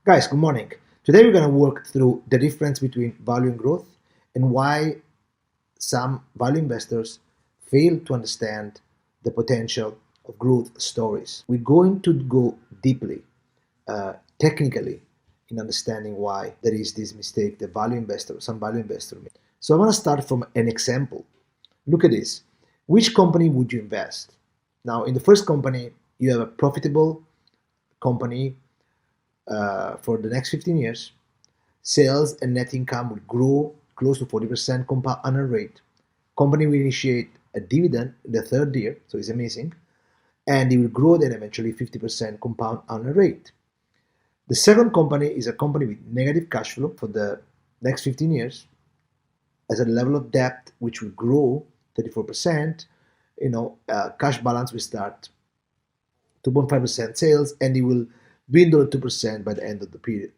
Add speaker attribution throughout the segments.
Speaker 1: Guys, good morning. Today we're going to work through the difference between value and growth and why some value investors fail to understand the potential of growth stories. We're going to go deeply, technically, in understanding why there is this mistake the value investor, some value investor made. So I want to start from an example. Look at this. Which company would you invest? Now, in the first company, you have a profitable company for the next 15 years. Sales and net income will grow close to 40% compound annual rate. Company will initiate a dividend in the third year, so it's amazing, and it will grow then eventually 50% compound annual rate. The second company is a company with negative cash flow for the next 15 years, as a level of debt which will grow 34%. Cash balance will start 2.5% sales, and it will dwindle to 2% by the end of the period.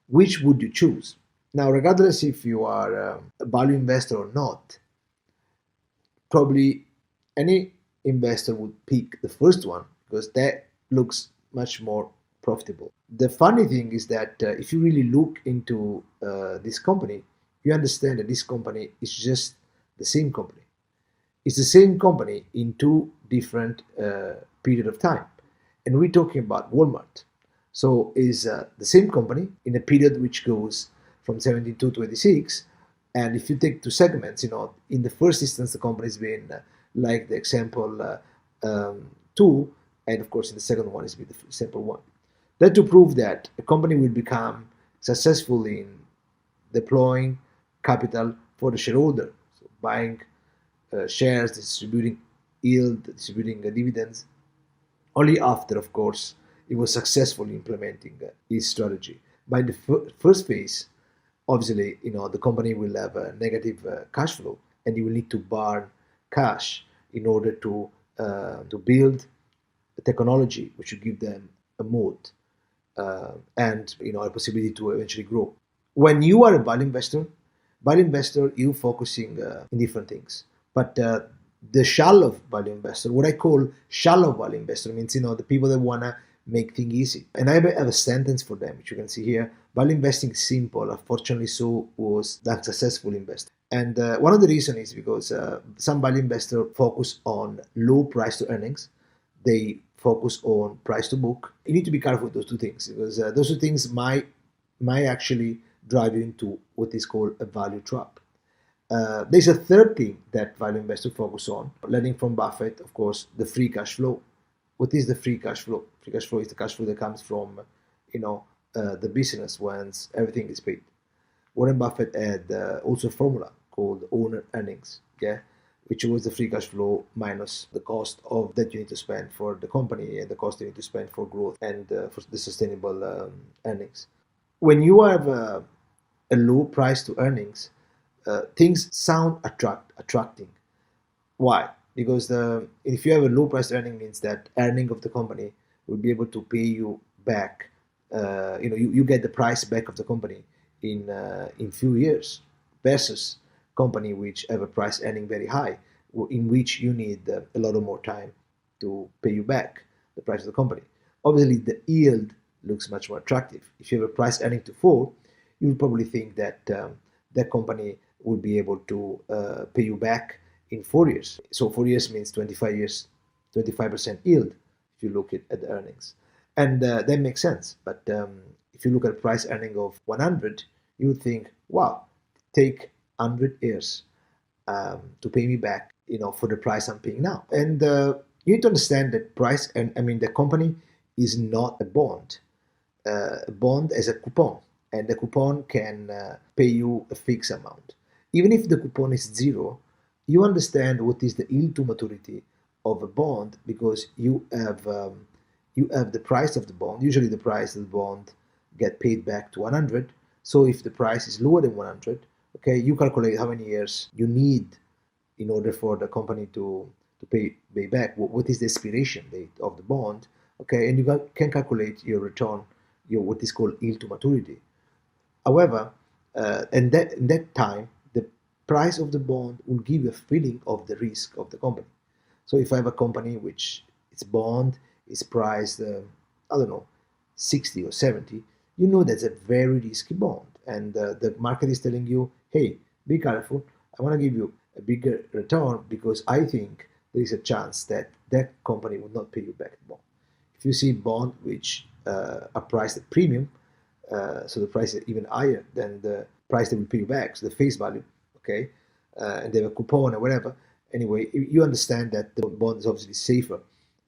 Speaker 1: Which would you choose? Now, regardless if you are a value investor or not, probably any investor would pick the first one because that looks much more profitable. The funny thing is that if you really look into this company, you understand that this company is just the same company. It's the same company in two different period of time, and we're talking about Walmart. So is the same company in a period which goes from 17 to 26. And if you take two segments, in the first instance, the company has been like the example two, and of course in the second one is the example one. That to prove that a company will become successful in deploying capital for the shareholder, so buying shares, distributing yield, distributing dividends, only after, of course, it was successfully implementing his strategy. By the first phase, obviously, the company will have a negative cash flow, and you will need to burn cash in order to build a technology which will give them a moat and a possibility to eventually grow. When you are a value investor, you focusing in different things, but the shallow value investor, what I call shallow value investor, means the people that wanna make things easy. And I have a sentence for them, which you can see here. Value investing is simple. Unfortunately, so was that successful investor. And one of the reasons is because some value investors focus on low price to earnings. They focus on price to book. You need to be careful with those two things because those two things might actually drive you into what is called a value trap. There's a third thing that value investors focus on, learning from Buffett, of course, the free cash flow. What is the free cash flow? Free cash flow is the cash flow that comes from, the business once everything is paid. Warren Buffett had also a formula called owner earnings, yeah, which was the free cash flow minus the cost of that you need to spend for the company and the cost you need to spend for growth and for the sustainable earnings. When you have a low price to earnings, things sound attracting. Why? Because if you have a low price earning, means that earning of the company will be able to pay you back. You get the price back of the company in few years, versus company which have a price earning very high, in which you need a lot of more time to pay you back the price of the company. Obviously, the yield looks much more attractive. If you have a price earning to 4, you will probably think that that company will be able to pay you back in 4 years. So 4 years means 25 years, 25% yield if you look at the earnings. And that makes sense. But if you look at price earning of 100, you would think, wow, take 100 years to pay me back, for the price I'm paying now. And you need to understand that price, and the company is not a bond. A bond is a coupon, and the coupon can pay you a fixed amount. Even if the coupon is 0, you understand what is the yield to maturity of a bond because you have the price of the bond. Usually, the price of the bond get paid back to 100. So if the price is lower than 100, okay, you calculate how many years you need in order for the company to pay back. What is the expiration date of the bond? Okay, and you can calculate your return, what is called yield to maturity. However, in that time, the price of the bond will give you a feeling of the risk of the company. So if I have a company which its bond is priced, I don't know, 60 or 70, you know that's a very risky bond, and the market is telling you, hey, be careful. I want to give you a bigger return because I think there is a chance that that company will not pay you back the bond. If you see bond which are priced at premium, so the price is even higher than the price they will pay you back, so the face value, okay, and they have a coupon or whatever. Anyway, you understand that the bond is obviously safer,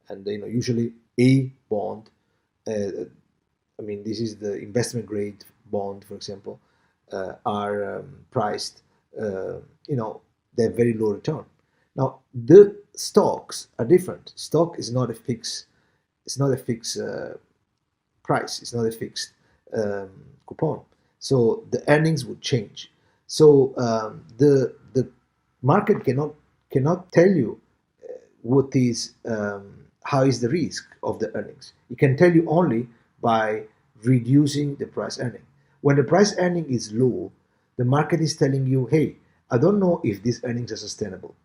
Speaker 1: and usually a bond. I mean, this is the investment grade bond, for example, are priced. Uh, you know, they have very low return. Now, the stocks are different. Stock is not a fixed. It's not a fixed price. It's not a fixed um, coupon. So the earnings would change. So the market cannot tell you what is how is the risk of the earnings. It can tell you only by reducing the price earning. When the price earning is low, the market is telling you, hey, I don't know if these earnings are sustainable.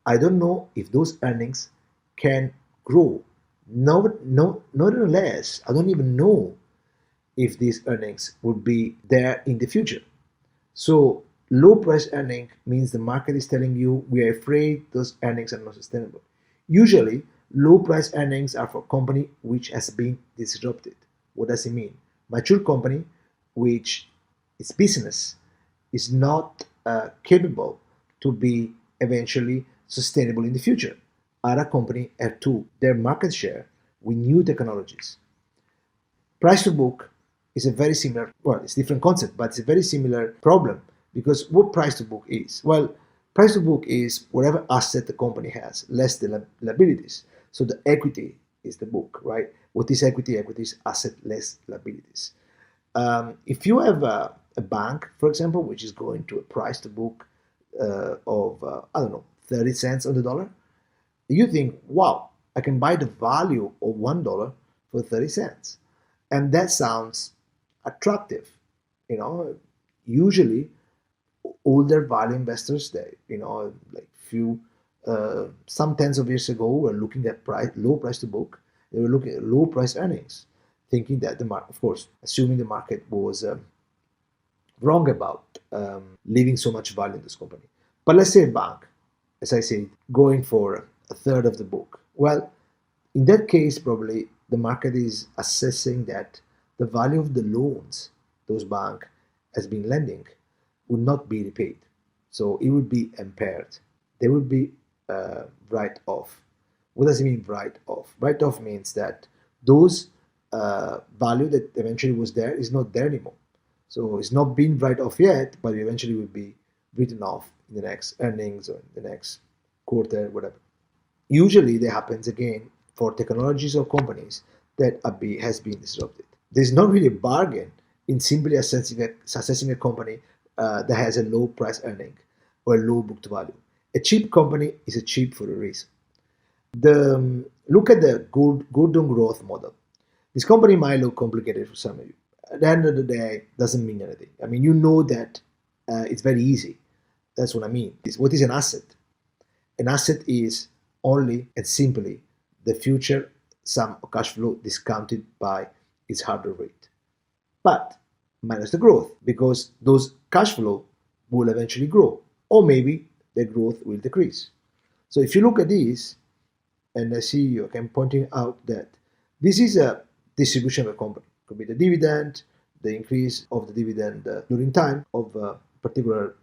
Speaker 1: I don't know if those earnings can grow. No, no, nevertheless, I don't even know if these earnings would be there in the future. So low price earning means the market is telling you we are afraid those earnings are not sustainable. Usually, low price earnings are for company which has been disrupted. What does it mean? Mature company which its business is not capable to be eventually sustainable in the future. Other company have to their market share with new technologies. Price to book is a very similar, well, it's a different concept, but it's a very similar problem because what price to book is? Well, price to book is whatever asset the company has, less the liabilities. So the equity is the book, right? What is equity? Equity is asset less liabilities. If you have a bank, for example, which is going to a price to book of, I don't know, 30 cents on the dollar, you think, wow, I can buy the value of $1 for 30 cents. And that sounds attractive. Usually older value investors that, like few, some tens of years ago were looking at low price to book. They were looking at low price earnings, thinking that the market, of course, assuming the market was wrong about leaving so much value in this company. But let's say a bank, as I said, going for a third of the book. Well, in that case, probably the market is assessing that the value of the loans those bank has been lending would not be repaid. So it would be impaired. They would be write off. What does it mean write off? Write off means that those value that eventually was there is not there anymore. So it's not been write off yet, but eventually will be written off in the next earnings or in the next quarter, whatever. Usually that happens again for technologies or companies that has been disrupted. There's not really a bargain in simply assessing a company that has a low price earning or a low booked value. A cheap company is a cheap for a reason. Look at the Gordon growth model. This company might look complicated for some of you. At the end of the day, it doesn't mean anything. I mean, you know that it's very easy. That's what I mean. What is an asset? An asset is only and simply the future sum of cash flow discounted by its hurdle rate, but minus the growth, because those cash flow will eventually grow, or maybe the growth will decrease. So if you look at this, and I see you can pointing out that this is a distribution of a company. It could be the dividend, the increase of the dividend during time of a particular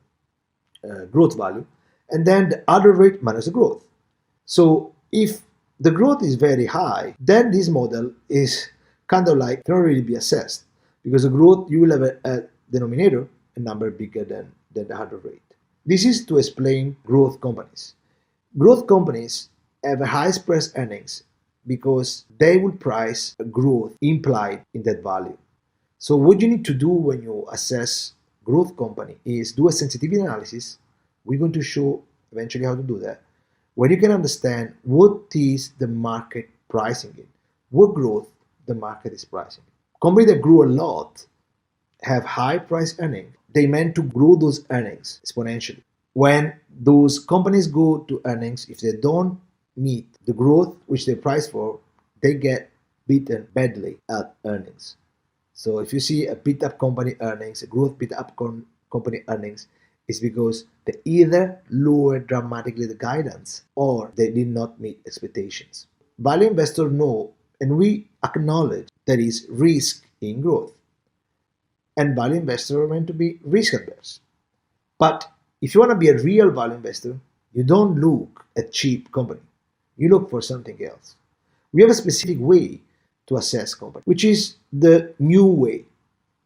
Speaker 1: growth value, and then the other rate minus the growth. So if the growth is very high, then this model is kind of like cannot really be assessed because the growth you will have a denominator, a number bigger than the hurdle rate. This is to explain growth companies. Growth companies have a highest price earnings because they will price growth implied in that value. So what you need to do when you assess growth company is do a sensitivity analysis. We're going to show eventually how to do that, where you can understand what is the market pricing in, what growth the market is pricing. Companies that grew a lot have high price earning. They meant to grow those earnings exponentially. When those companies go to earnings, if they don't meet the growth which they price for, they get beaten badly at earnings. So if you see a beat up company earnings, a growth beat up company earnings, it's because they either lowered dramatically the guidance or they did not meet expectations. Value investors know and we acknowledge there is risk in growth. And value investors are meant to be risk averse. But if you want to be a real value investor, you don't look at cheap company. You look for something else. We have a specific way to assess company, which is the new way.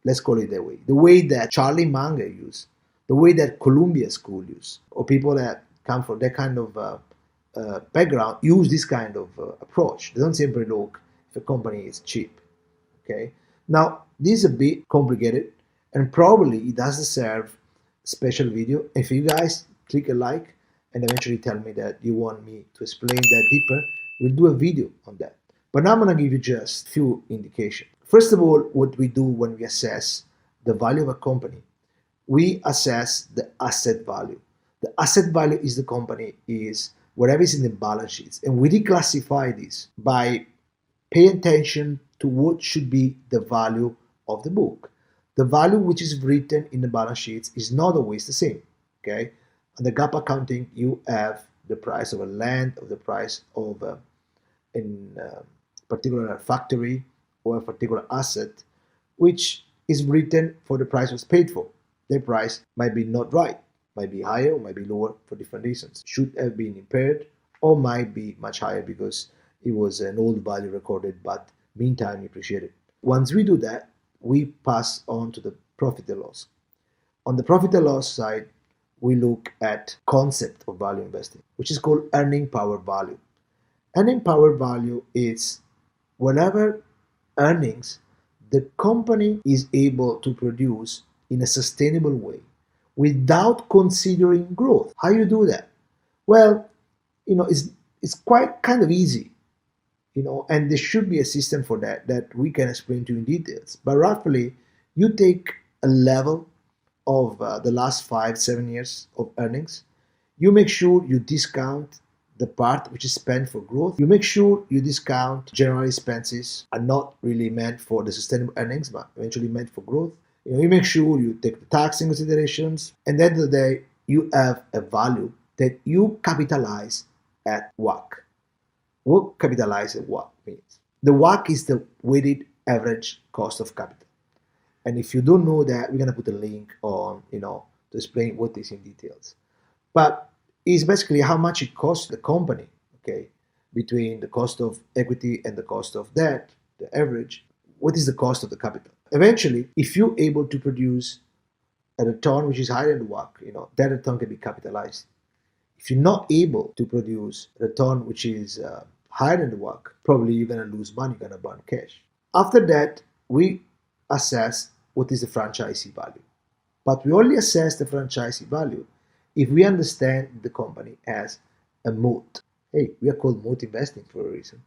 Speaker 1: Let's call it that way. The way that Charlie Munger used, the way that Columbia School used, or people that come from that kind of background use this kind of approach. They don't simply look if a company is cheap. Okay. Now this is a bit complicated, and probably it does deserve a special video. If you guys click a like and eventually tell me that you want me to explain that deeper, we'll do a video on that. But now I'm going to give you just a few indications. First of all, what we do when we assess the value of a company, we assess the asset value. The asset value is the company is whatever is in the balance sheets, and we declassify this by paying attention to what should be the value of the book. The value which is written in the balance sheets is not always the same. Okay, on the GAAP accounting, you have the price of a land, or the price of a particular factory or a particular asset, which is written for the price was paid for. The price might be not right, might be higher or might be lower for different reasons. Should have been impaired or might be much higher because it was an old value recorded, but meantime appreciated. Once we do that, we pass on to the profit and loss. On the profit and loss side, we look at concept of value investing, which is called earning power value. Earning power value is whatever earnings the company is able to produce in a sustainable way without considering growth. How you do that? Well, it's quite kind of easy, and there should be a system for that we can explain to you in details. But roughly, you take a level of the last 5-7 years of earnings. You make sure you discount the part which is spent for growth. You make sure you discount general expenses are not really meant for the sustainable earnings, but eventually meant for growth. You make sure you take the tax in considerations, and at the end of the day, you have a value that you capitalize at WACC. What capitalize at WACC means? The WACC is the weighted average cost of capital. And if you don't know that, we're gonna put a link on, to explain what is in details. But it's basically how much it costs the company, okay, between the cost of equity and the cost of debt, the average. What is the cost of the capital? Eventually, if you're able to produce a return which is higher than the WACC, that return can be capitalized. If you're not able to produce a return which is higher than the WACC, probably you're going to lose money, you're going to burn cash. After that, we assess what is the franchisee value. But we only assess the franchisee value if we understand the company as a moat. Hey, we are called moat investing for a reason.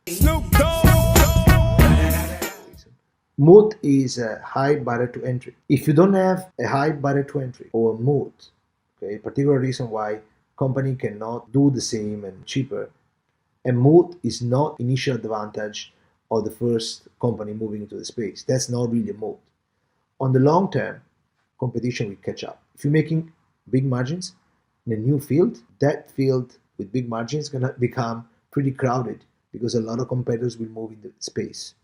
Speaker 1: Moat is a high barrier to entry. If you don't have a high barrier to entry or a moat, okay, particular reason why company cannot do the same and cheaper, a moat is not initial advantage of the first company moving into the space. That's not really a moat. On the long term, competition will catch up. If you're making big margins in a new field, that field with big margins is going to become pretty crowded because a lot of competitors will move into the space.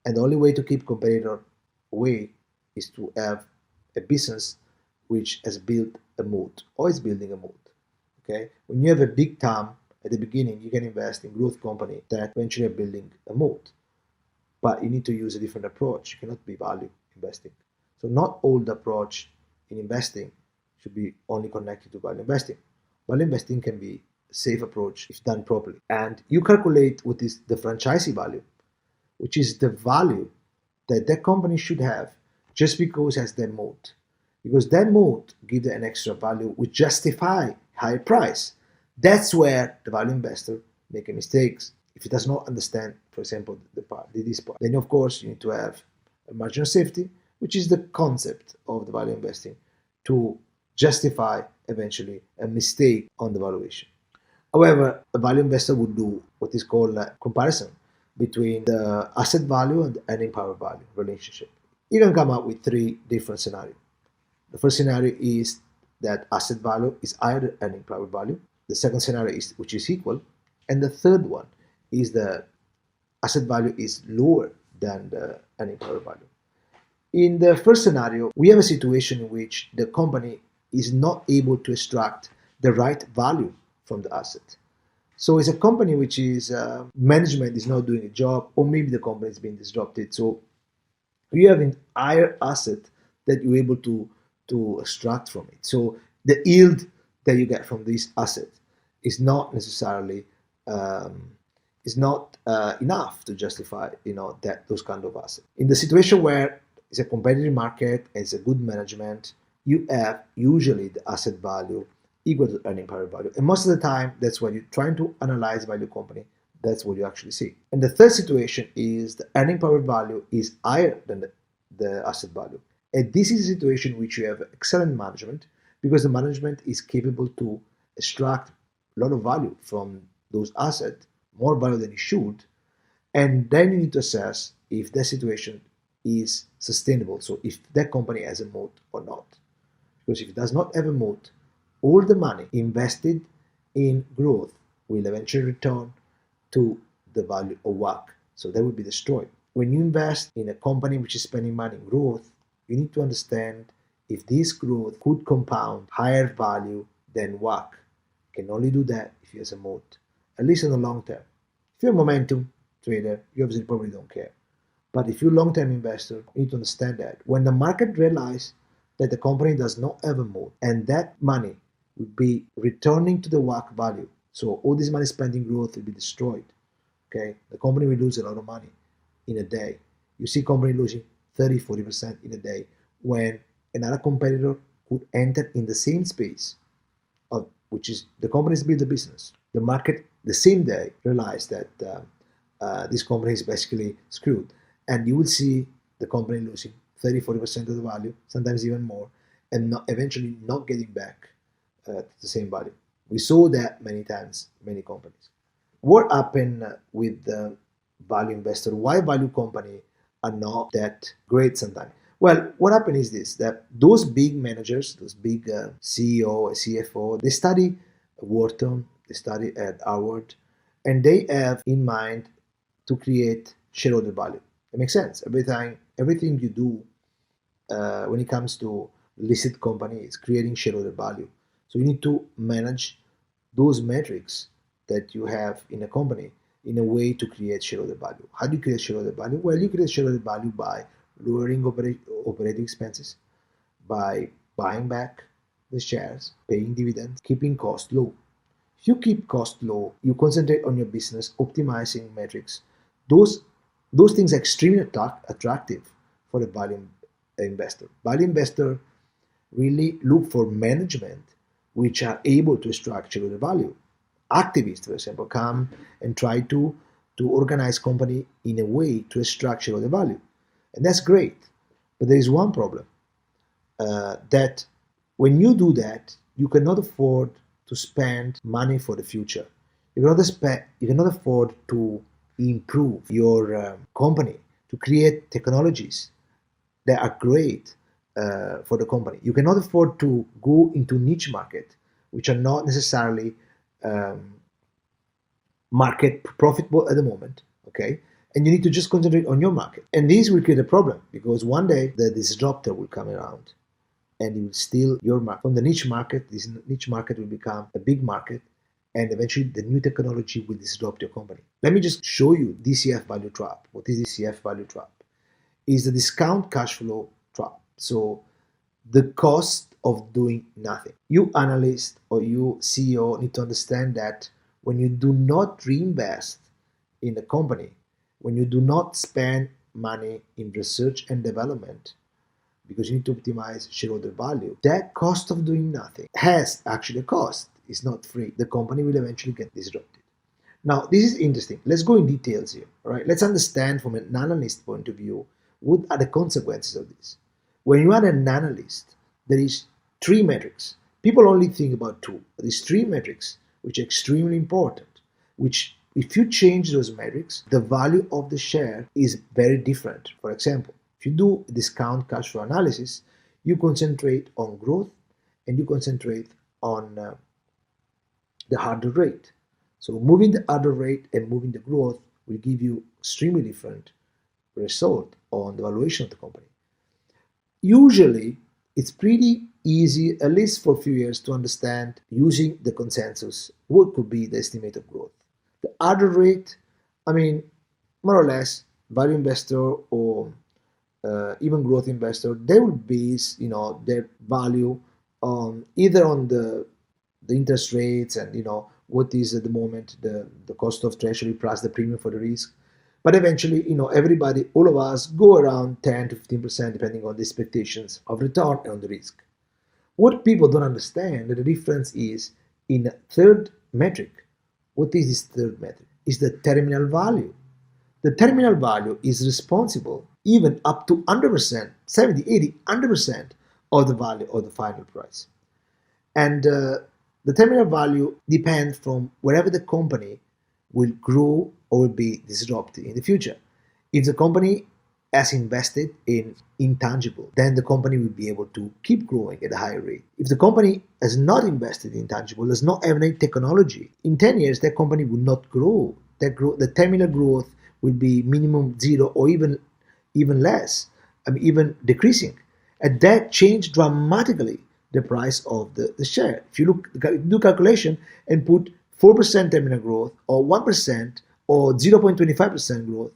Speaker 1: And the only way to keep competitor away is to have a business which has built a moat or is building a moat. Okay, when you have a big TAM at the beginning, you can invest in growth company that eventually are building a moat. But you need to use a different approach. You cannot be value investing. So not all the approach in investing should be only connected to value investing. Value investing can be a safe approach if done properly. And you calculate what is the franchisee value, which is the value that that company should have just because it has that moat. Because that moat gives it an extra value which justify higher price. That's where the value investor make mistakes. If he does not understand, for example, this part, then of course you need to have a margin of safety, which is the concept of the value investing, to justify eventually a mistake on the valuation. However, a value investor would do what is called a comparison between the asset value and the earning power value relationship. you can come up with three different scenarios. The first scenario is that asset value is higher than earning power value. The second scenario is which is equal, and the third one is the asset value is lower than the earning power value. In the first scenario, we have a situation in which the company is not able to extract the right value from the asset. So it's a company which is management is not doing a job, or maybe the company is being disrupted. So you have an higher asset that you're able to extract from it. So the yield that you get from this asset is not necessarily is not enough to justify that those kind of assets. In the situation where it's a competitive market and it's a good management, you have usually the asset value equal to earning power value. And most of the time, that's when you're trying to analyze value company, that's what you actually see. And the third situation is the earning power value is higher than the asset value. And this is a situation in which you have excellent management because the management is capable to extract a lot of value from those assets, more value than it should. And then you need to assess if that situation is sustainable. So if that company has a moat or not. Because if it does not have a moat, all the money invested in growth will eventually return to the value of WACC. So that will be destroyed. When you invest in a company which is spending money in growth, you need to understand if this growth could compound higher value than WACC. You can only do that if you have a moat, at least in the long term. If you're a momentum trader, you obviously probably don't care. But if you're a long-term investor, you need to understand that when the market realizes that the company does not have a moat and that money will be returning to the WACC value, so all this money spent in growth will be destroyed. Okay, the company will lose a lot of money in a day. You see company losing 30-40% in a day when another competitor could enter in the same space, which is the company's build a business. The market the same day realized that this company is basically screwed, and you will see the company losing 30-40% of the value, sometimes even more, and eventually not getting back to the same value. We saw that many times, many companies. What happened with the value investor? Why value company are not that great sometimes? Well, what happened is this, that those big managers, those big CEO, CFO, they study Wharton, they study at Harvard, and they have in mind to create shareholder value. It makes sense. Everything you do when it comes to listed companies, creating shareholder value. So you need to manage those metrics that you have in a company in a way to create shareholder value. How do you create shareholder value? Well, you create shareholder value by lowering operating expenses, by buying back the shares, paying dividends, keeping costs low. If you keep costs low, you concentrate on your business, optimizing metrics. Those things are extremely attractive for a value investor. Value investor really look for management which are able to extract shareholder value. Activists, for example, come and try to organize company in a way to extract shareholder value. And that's great. But there is one problem, that when you do that, you cannot afford to spend money for the future. You cannot afford to improve your company, to create technologies that are great for the company. You cannot afford to go into niche market, which are not necessarily market profitable at the moment, okay? And you need to just concentrate on your market. And this will create a problem because one day the disruptor will come around and he will steal your market. From the niche market, this niche market will become a big market, and eventually the new technology will disrupt your company. Let me just show you DCF value trap. What is DCF value trap? Is the discount cash flow trap. So the cost of doing nothing. You analyst or you CEO need to understand that when you do not reinvest in the company, when you do not spend money in research and development, because you need to optimize shareholder value, that cost of doing nothing has actually a cost. It's not free. The company will eventually get disrupted. Now, this is interesting. Let's go in details here. All right. Let's understand from an analyst point of view what are the consequences of this. When you are an analyst, there is three metrics. People only think about two. There is three metrics which are extremely important, which if you change those metrics, the value of the share is very different. For example, If you do discount cash flow analysis, you concentrate on growth and you concentrate on the hurdle rate. So moving the hurdle rate and moving the growth will give you extremely different result on the valuation of the company. Usually, it's pretty easy, at least for a few years, to understand using the consensus what could be the estimate of growth. The hurdle rate, I mean, more or less, value investor or even growth investor, they will base their value on either on the interest rates and what is at the moment the cost of treasury plus the premium for the risk. But eventually, everybody, all of us, go around 10 to 15% depending on the expectations of return and on the risk. What people don't understand that the difference is in a third metric. What is this third metric? Is the terminal value. The terminal value is responsible even up to 100%, 70, 80, 100% of the value of the final price. And the terminal value depends from wherever the company will grow or will be disrupted in the future. If the company has invested in intangible, then the company will be able to keep growing at a higher rate. If the company has not invested in intangible, does not have any technology, in 10 years that company will not grow. The terminal growth will be minimum zero or even less, even decreasing. And that changed dramatically the price of the share. If you do calculation and put 4% terminal growth or 1% or 0.25% growth,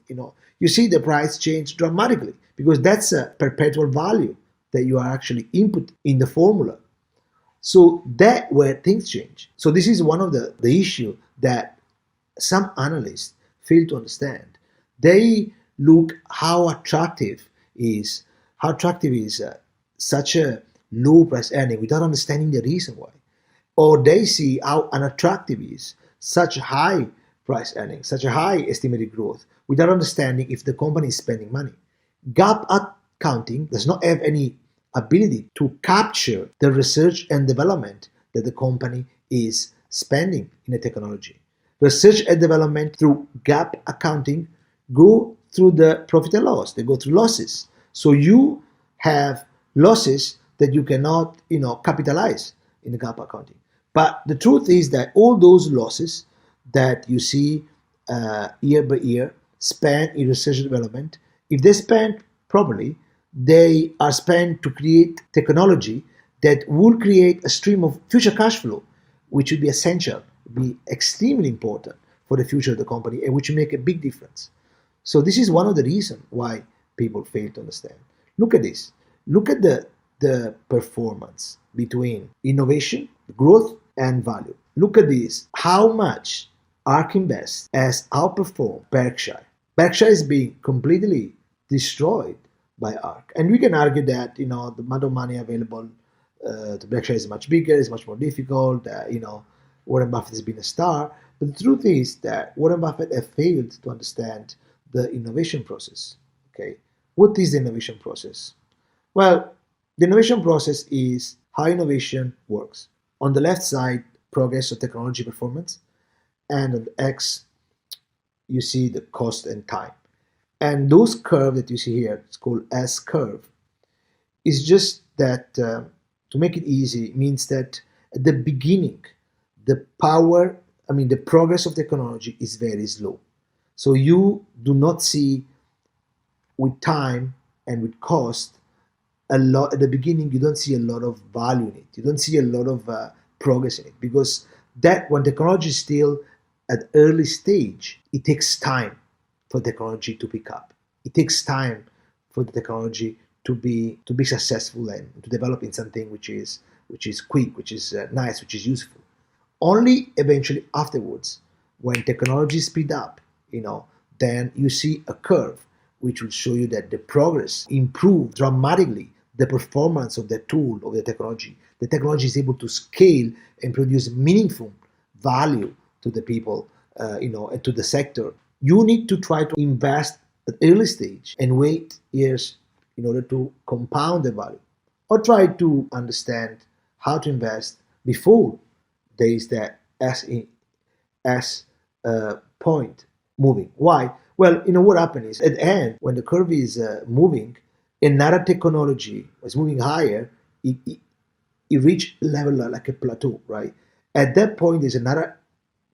Speaker 1: you see the price change dramatically because that's a perpetual value that you are actually input in the formula. So that where things change. So this is one of the issue that some analysts fail to understand. They look how attractive is such a low price earning without understanding the reason why. Or they see how unattractive is such high price earning, such a high estimated growth without understanding if the company is spending money. GAAP accounting does not have any ability to capture the research and development that the company is spending in a technology. Research and development through GAAP accounting go through the profit and loss. They go through losses. So you have losses that you cannot, capitalize in the GAAP accounting. But the truth is that all those losses that you see year by year spent in research and development, if they spent properly, they are spent to create technology that will create a stream of future cash flow, which would be essential, be extremely important for the future of the company, and which will make a big difference. So this is one of the reasons why people fail to understand. Look at this. Look at the performance between innovation, growth, and value. Look at this. How much ARK Invest has outperformed Berkshire. Berkshire is being completely destroyed by ARK. And we can argue that, the amount of money available to Berkshire is much bigger, it's much more difficult, Warren Buffett has been a star. But the truth is that Warren Buffett has failed to understand the innovation process. Okay, what is the innovation process? Well, the innovation process is how innovation works. On the left side, progress of technology performance, and on the X, you see the cost and time. And those curve that you see here, it's called S curve, is just that, to make it easy, means that at the beginning, the progress of technology is very slow. So you do not see with time and with cost a lot at the beginning. You don't see a lot of value in it. You don't see a lot of progress in it because that when technology is still at early stage, it takes time for technology to pick up. It takes time for the technology to be successful and to develop in something which is quick, which is nice, which is useful. Only eventually afterwards, when technology speed up, then you see a curve which will show you that the progress improved dramatically the performance of the tool, of the technology. The technology is able to scale and produce meaningful value to the people, and to the sector. You need to try to invest at early stage and wait years in order to compound the value, or try to understand how to invest before there is that S point moving. Why? Well, what happens is at the end, when the curve is moving, Another technology was moving higher, it reached level like a plateau, right? At that point, there's another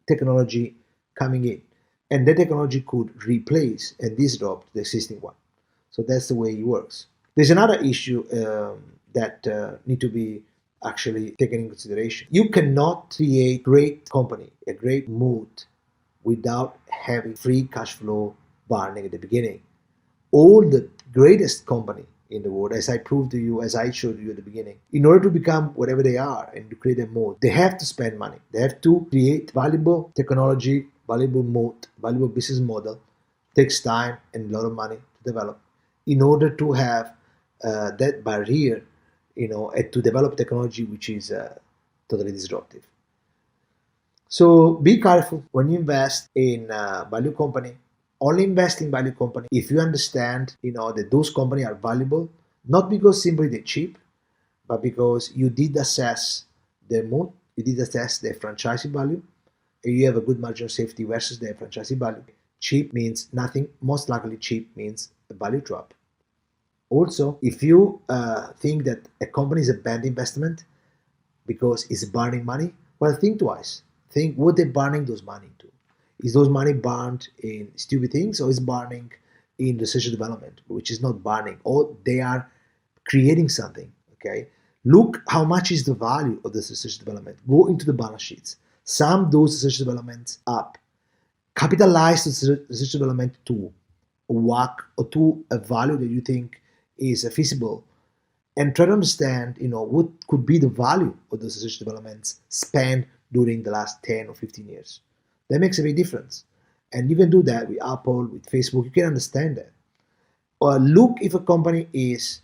Speaker 1: technology coming in, and that technology could replace and disrupt the existing one. So that's the way it works. There's another issue that need to be actually taken in consideration. You cannot create great company, a great mood, without having free cash flow burning at the beginning. All the greatest company in the world, as I proved to you, as I showed you at the beginning, in order to become whatever they are and to create a mode, they have to spend money. They have to create valuable technology, valuable mode, valuable business model. It takes time and a lot of money to develop in order to have that barrier, and to develop technology which is totally disruptive. So be careful when you invest in value company. Only invest in value company if you understand, that those companies are valuable, not because simply they're cheap, but because you did assess their mood, you did assess their franchising value, and you have a good margin of safety versus their franchising value. Cheap means nothing. Most likely, cheap means a value drop. Also, if you think that a company is a bad investment because it's burning money, well, think twice. Think what they're burning those money to. Is those money burned in stupid things, or is burning in research and development, which is not burning, or they are creating something? Okay, look how much is the value of this research and development. Go into the balance sheets. Sum those research and developments up. Capitalize the research and development to a WACC or to a value that you think is feasible, and try to understand, what could be the value of those research developments spent during the last 10 or 15 years. That makes a big difference. And you can do that with Apple, with Facebook. You can understand that. Or look if a company is,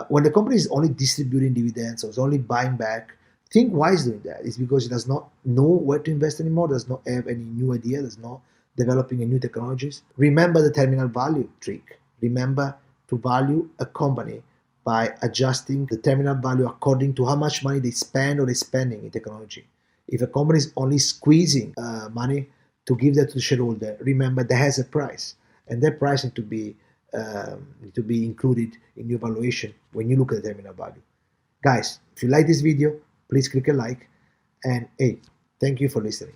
Speaker 1: when the company is only distributing dividends or is only buying back, think why it's doing that. It's because it does not know where to invest anymore, does not have any new idea, does not developing a new technologies. Remember the terminal value trick. Remember to value a company by adjusting the terminal value according to how much money they spend or they're spending in technology. If a company is only squeezing money to give that to the shareholder, remember that has a price, and that price need to be included in your valuation when you look at the terminal value. Guys, if you like this video, please click a like, and hey, thank you for listening.